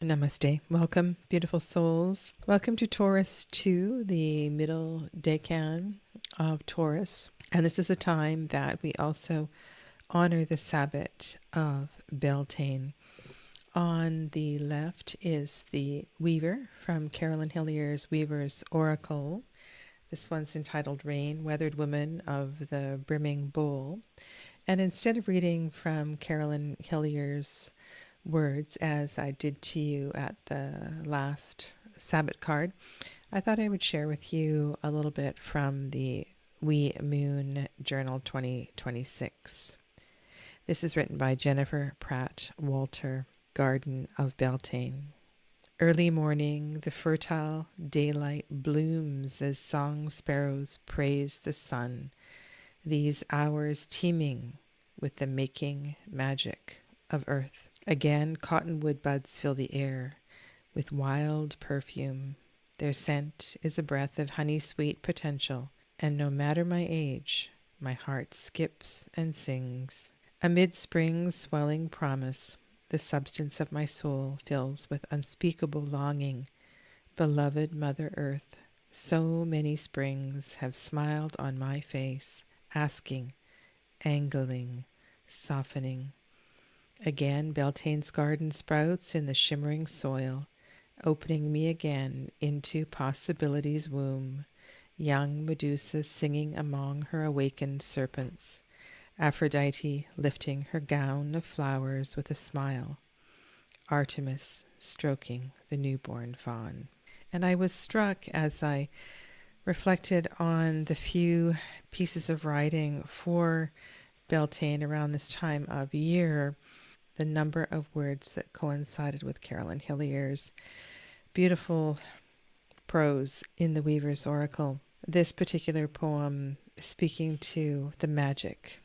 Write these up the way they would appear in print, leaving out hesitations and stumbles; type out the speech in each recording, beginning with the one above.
Namaste. Welcome, beautiful souls. Welcome to Taurus 2, the middle decan of Taurus. And this is a time that we also honor the Sabbath of Beltane. On the left is the Weaver from Carolyn Hillier's Weaver's Oracle. This one's entitled Rain, Weathered Woman of the Brimming Bowl. And instead of reading from Carolyn Hillier's words as I did to you at the last Sabbath card, I thought I would share with you a little bit from the We Moon Journal 2026. This is written by Jennifer Pratt Walter, Garden of Beltane. Early morning, the fertile daylight blooms as song sparrows praise the sun, these hours teeming with the making magic of earth. Again, cottonwood buds fill the air with wild perfume. Their scent is a breath of honey-sweet potential, and no matter my age, my heart skips and sings. Amid spring's swelling promise, the substance of my soul fills with unspeakable longing. Beloved Mother Earth, so many springs have smiled on my face, asking, angling, softening. Again, Beltane's garden sprouts in the shimmering soil, opening me again into possibility's womb. Young Medusa singing among her awakened serpents. Aphrodite lifting her gown of flowers with a smile. Artemis stroking the newborn fawn. And I was struck as I reflected on the few pieces of writing for Beltane around this time of year, the number of words that coincided with Carolyn Hillier's beautiful prose in the Weaver's Oracle. This particular poem speaking to the magic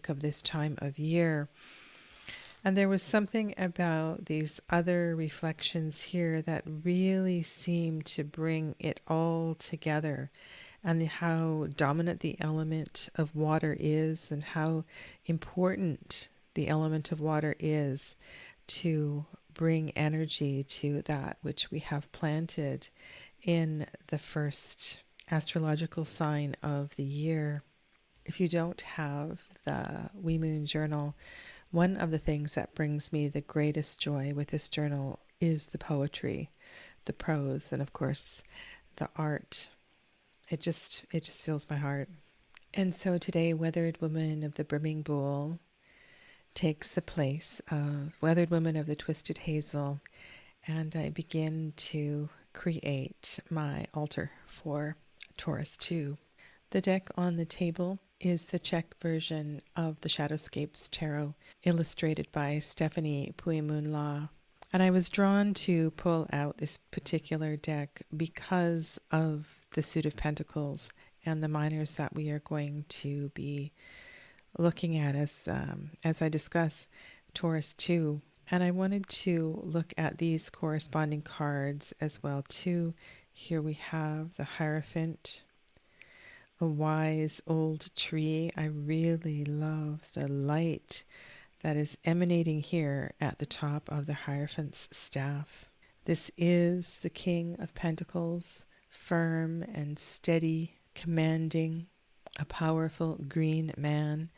of this time of year. And there was something about these other reflections here that really seemed to bring it all together, and how dominant the element of water is, and how important the element of water is to bring energy to that which we have planted in the first astrological sign of the year. If you don't have the We Moon Journal, one of the things that brings me the greatest joy with this journal is the poetry, the prose, and of course the art. It just fills my heart. And so today, Weathered Woman of the Brimming Bowl takes the place of Weathered Woman of the Twisted Hazel, and I begin to create my altar for Taurus 2. The deck on the table is the Czech version of the Shadowscapes Tarot, illustrated by Stephanie Puimunla. And I was drawn to pull out this particular deck because of the Suit of Pentacles and the minors that we are going to be looking at as I discuss Taurus 2. And I wanted to look at these corresponding cards as well too. Here we have the Hierophant, a wise old tree. I really love the light that is emanating here at the top of the Hierophant's staff. This is the King of Pentacles, firm and steady, commanding, a powerful green man.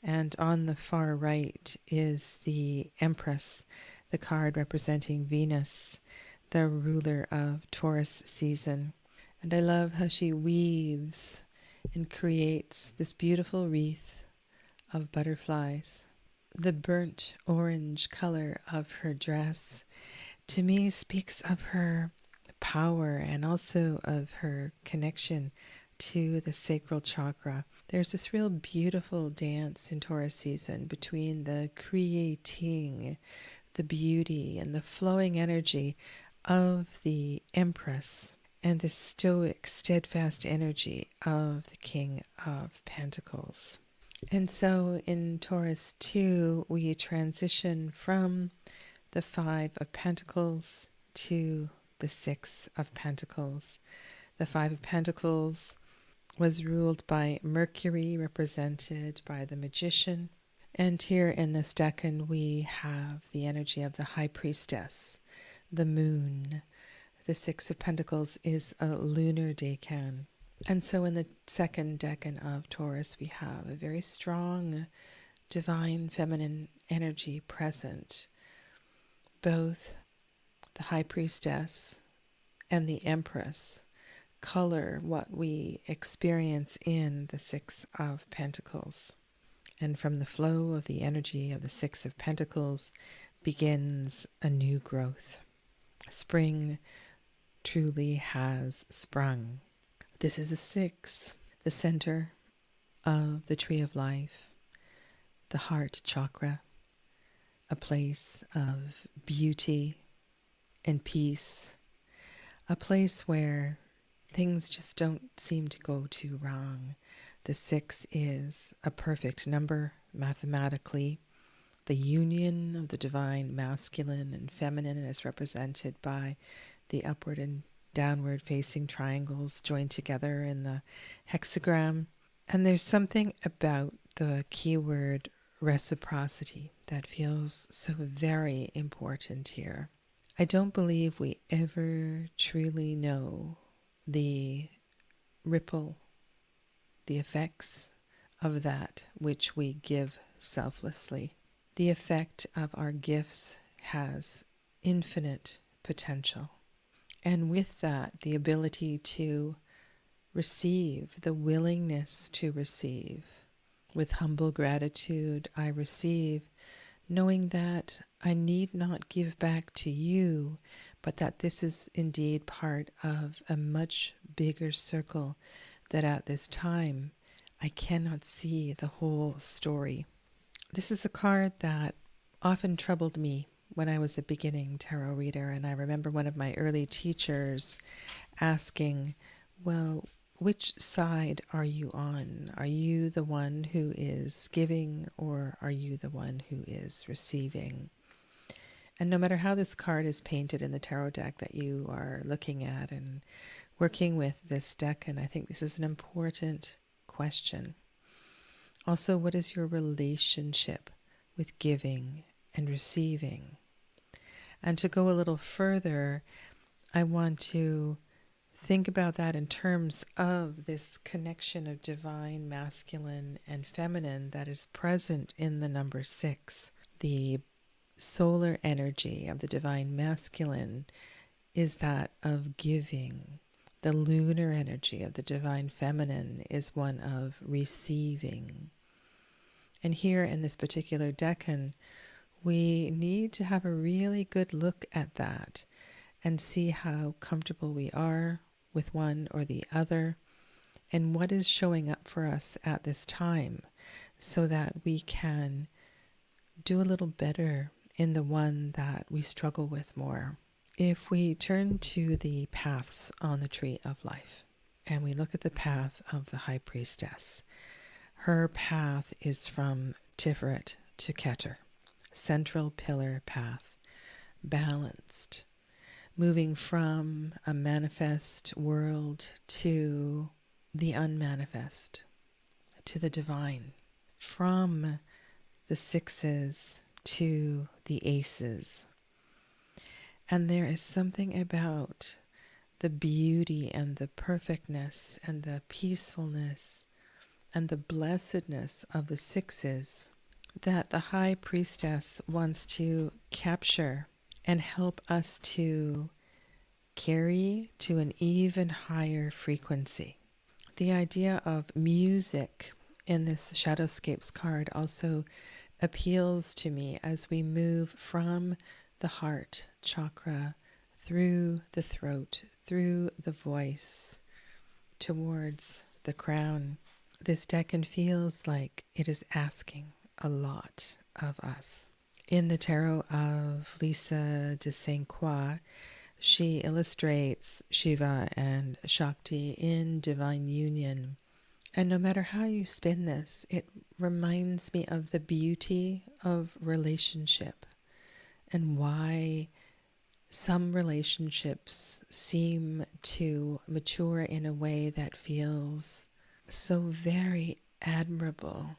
And on the far right is the Empress, the card representing Venus, the ruler of Taurus season. And I love how she weaves and creates this beautiful wreath of butterflies. The burnt orange color of her dress to me speaks of her power and also of her connection to the sacral chakra. There's this real beautiful dance in Taurus season between the creating, the beauty, and the flowing energy of the Empress and the stoic, steadfast energy of the King of Pentacles. And so in Taurus 2, we transition from the Five of Pentacles to the Six of Pentacles. The Five of Pentacles was ruled by Mercury, represented by the Magician, And here in this decan, we have the energy of the High Priestess, the moon. The Six of Pentacles is a lunar decan. And so in the second decan of Taurus, we have a very strong divine feminine energy present. Both the High Priestess and the Empress color what we experience in the Six of Pentacles. And from the flow of the energy of the Six of Pentacles begins a new growth. Spring truly has sprung. This is a six, the center of the tree of life, the heart chakra, a place of beauty and peace, a place where things just don't seem to go too wrong. The six is a perfect number mathematically. The union of the divine masculine and feminine is represented by the upward and downward facing triangles joined together in the hexagram. And there's something about the keyword reciprocity that feels so very important here. I don't believe we ever truly know the ripple, the effects of that which we give selflessly. The effect of our gifts has infinite potential. And with that, the ability to receive, the willingness to receive. With humble gratitude, I receive, knowing that I need not give back to you, but that this is indeed part of a much bigger circle, that at this time I cannot see the whole story. This is a card that often troubled me when I was a beginning tarot reader, and I remember one of my early teachers asking, well, which side are you on? Are you the one who is giving, or are you the one who is receiving? And no matter how this card is painted in the tarot deck that you are looking at and working with this deck, and I think this is an important question. Also, what is your relationship with giving and receiving? And to go a little further, I want to think about that in terms of this connection of divine masculine and feminine that is present in the number 6. The solar energy of the divine masculine is that of giving. The lunar energy of the divine feminine is one of receiving. And here in this particular decan, we need to have a really good look at that and see how comfortable we are with one or the other and what is showing up for us at this time, so that we can do a little better in the one that we struggle with more. If we turn to the paths on the tree of life and we look at the path of the High Priestess, her path is from Tiferet to Keter, central pillar path, balanced, moving from a manifest world to the unmanifest, to the divine, from the sixes to the aces. And there is something about the beauty and the perfectness and the peacefulness and the blessedness of the sixes that the High Priestess wants to capture and help us to carry to an even higher frequency. The idea of music in this Shadowscapes card also appeals to me as we move from the heart chakra through the throat, through the voice, towards the crown. This decan feels like it is asking a lot of us. In the tarot of Lisa de Saint Croix, she illustrates Shiva and Shakti in divine union. And no matter how you spin this, it reminds me of the beauty of relationship and why some relationships seem to mature in a way that feels so very admirable,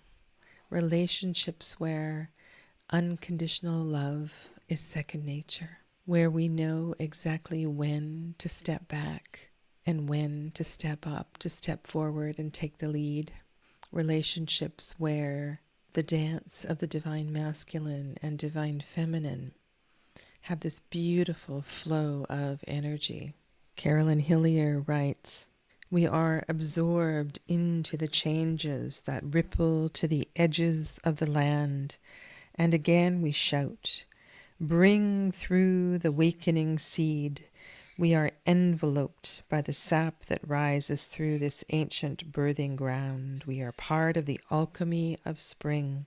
relationships where unconditional love is second nature, where we know exactly when to step back and when to step up, to step forward and take the lead. Relationships where the dance of the divine masculine and divine feminine have this beautiful flow of energy. Carolyn Hillier writes, "We are absorbed into the changes that ripple to the edges of the land, and again we shout, 'Bring through the wakening seed.' We are enveloped by the sap that rises through this ancient birthing ground. We are part of the alchemy of spring.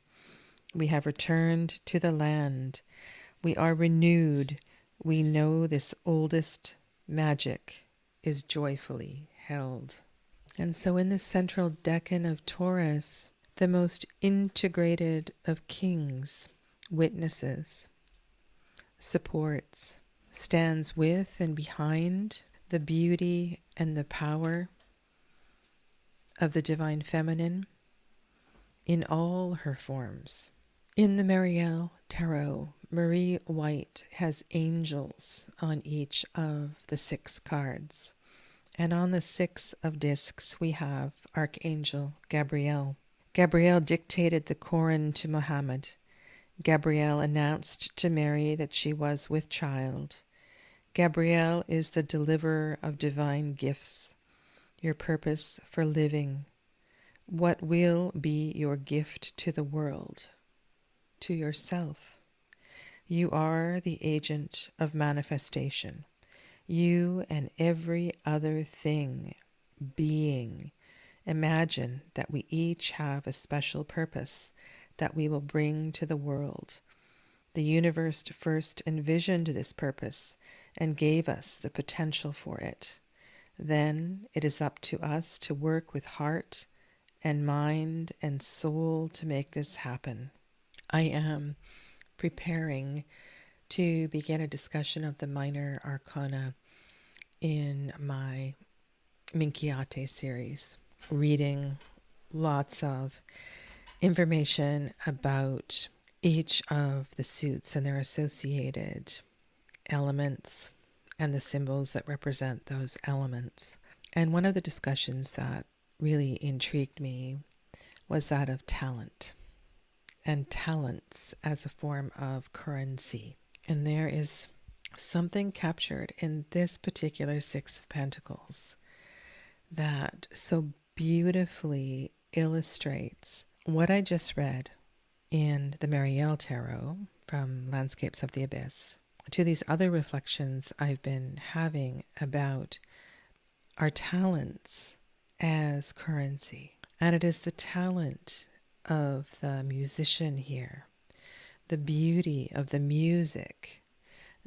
We have returned to the land. We are renewed. We know this oldest magic is joyfully held." And so in the central decan of Taurus, the most integrated of kings witnesses, supports, stands with and behind the beauty and the power of the divine feminine in all her forms. In the Marielle Tarot, Marie White has angels on each of the 6 cards. And on the 6 of discs, we have Archangel Gabriel. Gabriel dictated the Quran to Muhammad. Gabriel announced to Mary that she was with child. Gabriel is the deliverer of divine gifts, your purpose for living. What will be your gift to the world, to yourself? You are the agent of manifestation. You and every other thing, being. Imagine that we each have a special purpose that we will bring to the world. The universe first envisioned this purpose and gave us the potential for it. Then it is up to us to work with heart and mind and soul to make this happen. I am preparing to begin a discussion of the minor arcana in my Minchiate series, reading lots of information about each of the suits and their associated elements and the symbols that represent those elements. And one of the discussions that really intrigued me was that of talent and talents as a form of currency. And there is something captured in this particular 6 of Pentacles that so beautifully illustrates what I just read in the Marielle Tarot from Landscapes of the Abyss to these other reflections I've been having about our talents as currency. And it is the talent of the musician here, the beauty of the music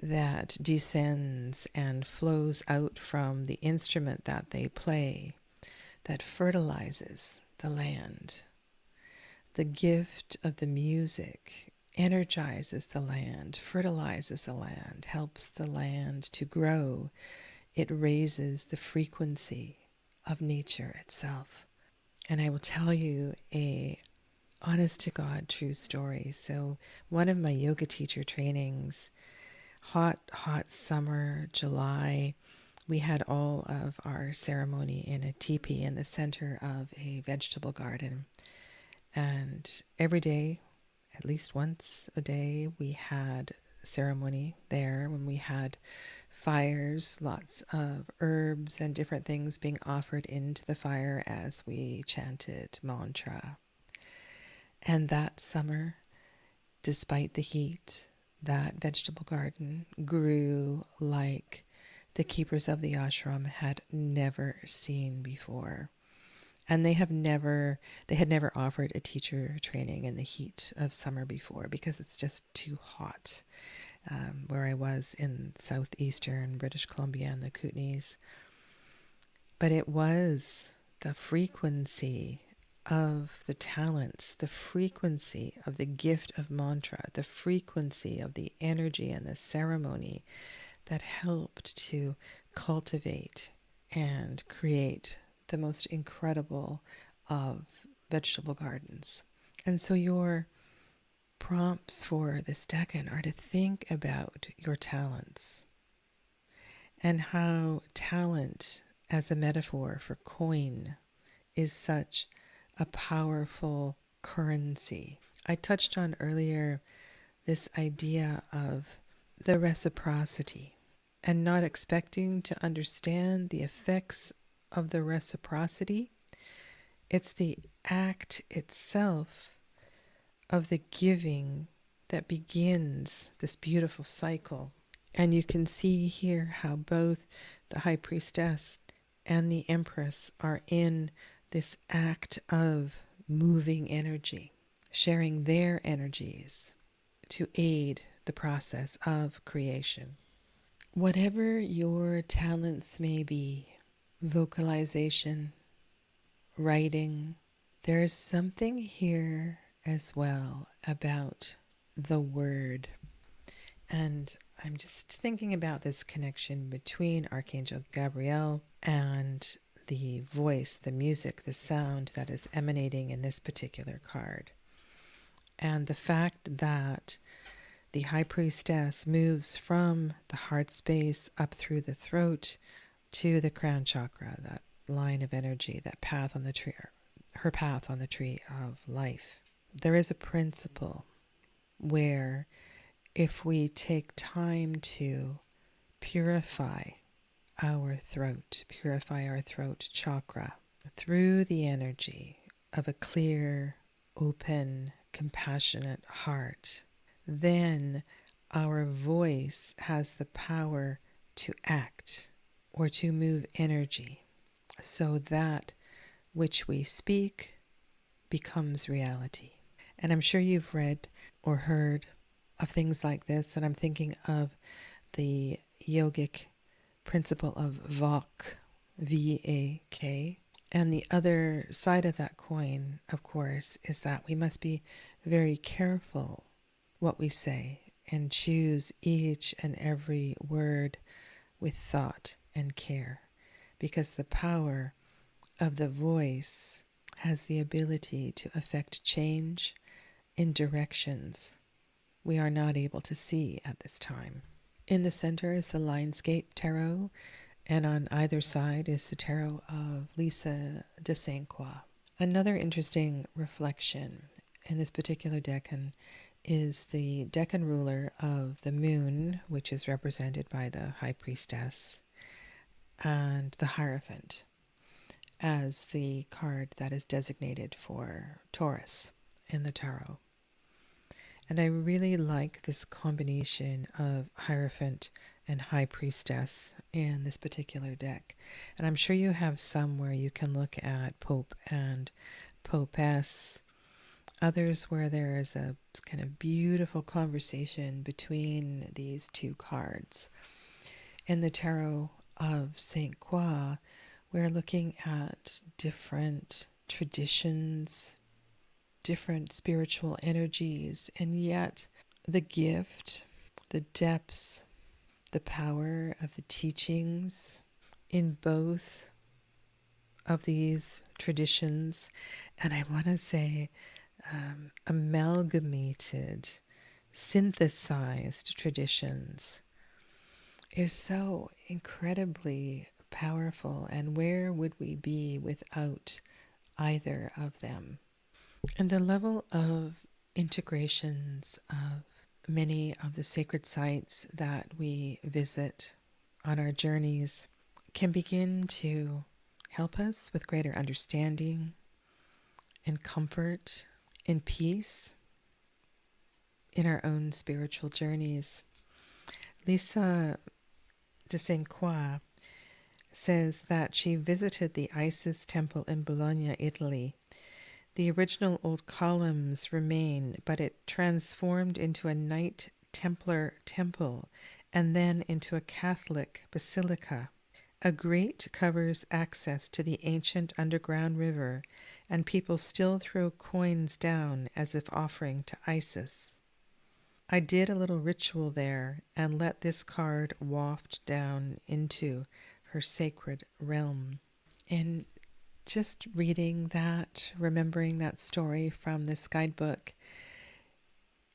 that descends and flows out from the instrument that they play, that fertilizes the land. The gift of the music energizes the land, fertilizes the land, helps the land to grow. It raises the frequency of nature itself. And I will tell you a honest to God true story. So one of my yoga teacher trainings, hot summer, July, we had all of our ceremony in a teepee in the center of a vegetable garden. And every day, at least once a day, we had ceremony there when we had fires, lots of herbs and different things being offered into the fire as we chanted mantra. And that summer, despite the heat, that vegetable garden grew like the keepers of the ashram had never seen before. And they had never offered a teacher training in the heat of summer before because it's just too hot. Where I was in southeastern British Columbia and the Kootenays. But it was the frequency of the talents, the frequency of the gift of mantra, the frequency of the energy and the ceremony that helped to cultivate and create the most incredible of vegetable gardens. And so your prompts for this decan are to think about your talents and how talent as a metaphor for coin is such a powerful currency. I touched on earlier this idea of the reciprocity and not expecting to understand the effects of the reciprocity. It's the act itself of the giving that begins this beautiful cycle. And you can see here how both the High Priestess and the Empress are in this act of moving energy, sharing their energies to aid the process of creation. Whatever your talents may be, vocalization, writing, there is something here as well about the word. And I'm just thinking about this connection between Archangel Gabriel and the voice, the music, the sound that is emanating in this particular card. And the fact that the High Priestess moves from the heart space up through the throat to the crown chakra, that line of energy, that path on the tree, her path on the tree of life. There is a principle where if we take time to purify our throat chakra through the energy of a clear, open, compassionate heart, then our voice has the power to act or to move energy so that which we speak becomes reality. And I'm sure you've read or heard of things like this, and I'm thinking of the yogic principle of Vak, V-A-K. And the other side of that coin, of course, is that we must be very careful what we say and choose each and every word with thought and care, because the power of the voice has the ability to affect change in directions we are not able to see at this time. In the center is the Lionsgate Tarot, and on either side is the Tarot of Lisa de Saint Croix. Another interesting reflection in this particular decan is the decan ruler of the moon, which is represented by the High Priestess, and the Hierophant as the card that is designated for Taurus in the tarot. And I really like this combination of Hierophant and High Priestess in this particular deck. And I'm sure you have some where you can look at Pope and Popess, others where there is a kind of beautiful conversation between these two cards. In the Tarot of Saint Croix, we're looking at different traditions, different spiritual energies, and yet the gift, the depths, the power of the teachings in both of these traditions, and I want to say amalgamated, synthesized traditions, is so incredibly powerful. And where would we be without either of them? And the level of integrations of many of the sacred sites that we visit on our journeys can begin to help us with greater understanding and comfort and peace in our own spiritual journeys. Lisa de Saint Croix says that she visited the Isis temple in Bologna, Italy. The original old columns remain, but it transformed into a Knight Templar temple and then into a Catholic basilica. A grate covers access to the ancient underground river, and people still throw coins down as if offering to Isis. I did a little ritual there and let this card waft down into her sacred realm. And just reading that, remembering that story from this guidebook,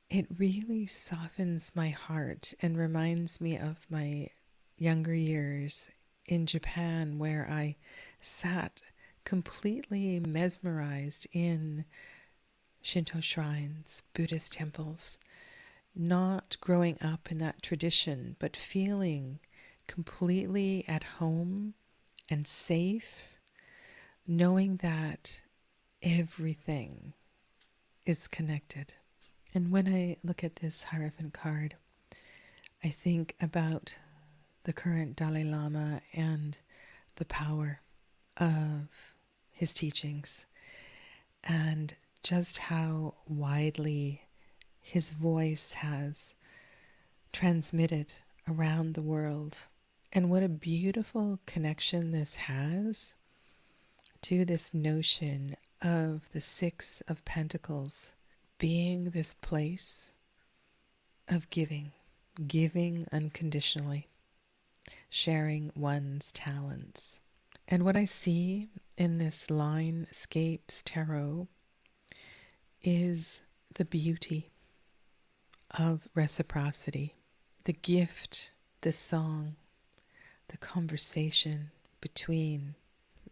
it really softens my heart and reminds me of my younger years in Japan, where I sat completely mesmerized in Shinto shrines, Buddhist temples, not growing up in that tradition, but feeling completely at home and safe, knowing that everything is connected. And when I look at this Hierophant card, I think about the current Dalai Lama and the power of his teachings, and just how widely his voice has transmitted around the world. And what a beautiful connection this has to this notion of the Six of Pentacles being this place of giving unconditionally, sharing one's talents. And what I see in this Linescapes Tarot is the beauty of reciprocity, the gift, the song, the conversation between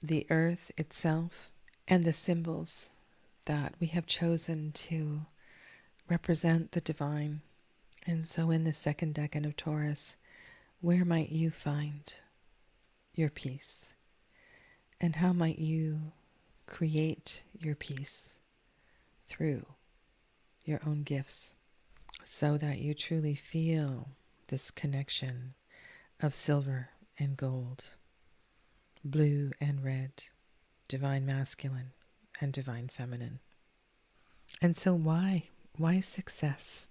the earth itself and the symbols that we have chosen to represent the divine. And so in the second decan of Taurus, where might you find your peace? And how might you create your peace through your own gifts so that you truly feel this connection of silver and gold, blue and red, divine masculine and divine feminine? And so why success?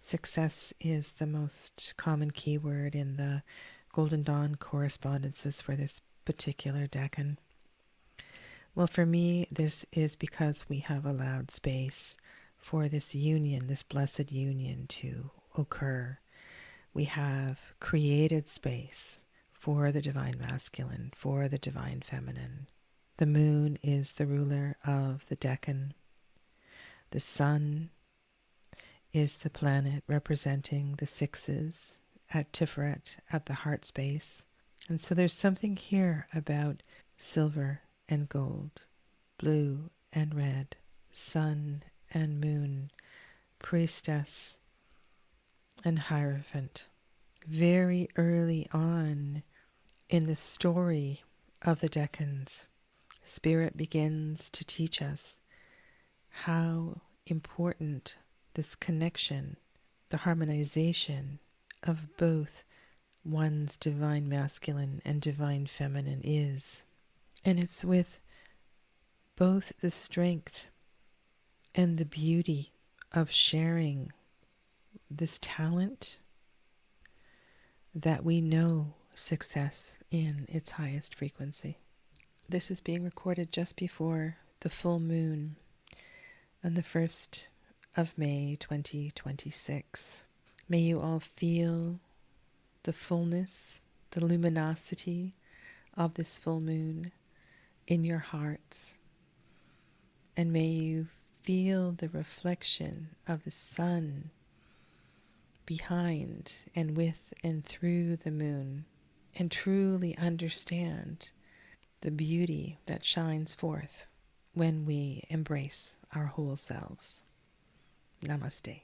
Success is the most common keyword in the Golden Dawn correspondences for this particular decan. Well, for me, this is because we have allowed space for this union, this blessed union to occur. We have created space for the divine masculine, for the divine feminine. The moon is the ruler of the decan. The sun is the planet representing the sixes at Tiferet, at the heart space. And so there's something here about silver and gold, blue and red, sun and moon, priestess and hierophant. Very early on in the story of the decans, Spirit begins to teach us how important this connection, the harmonization of both one's divine masculine and divine feminine is. And it's with both the strength and the beauty of sharing this talent that we know success in its highest frequency. This is being recorded just before the full moon on the 1st of May 2026. May you all feel the fullness, the luminosity of this full moon in your hearts. And may you feel the reflection of the sun behind and with and through the moon, and truly understand the beauty that shines forth when we embrace our whole selves. Namaste.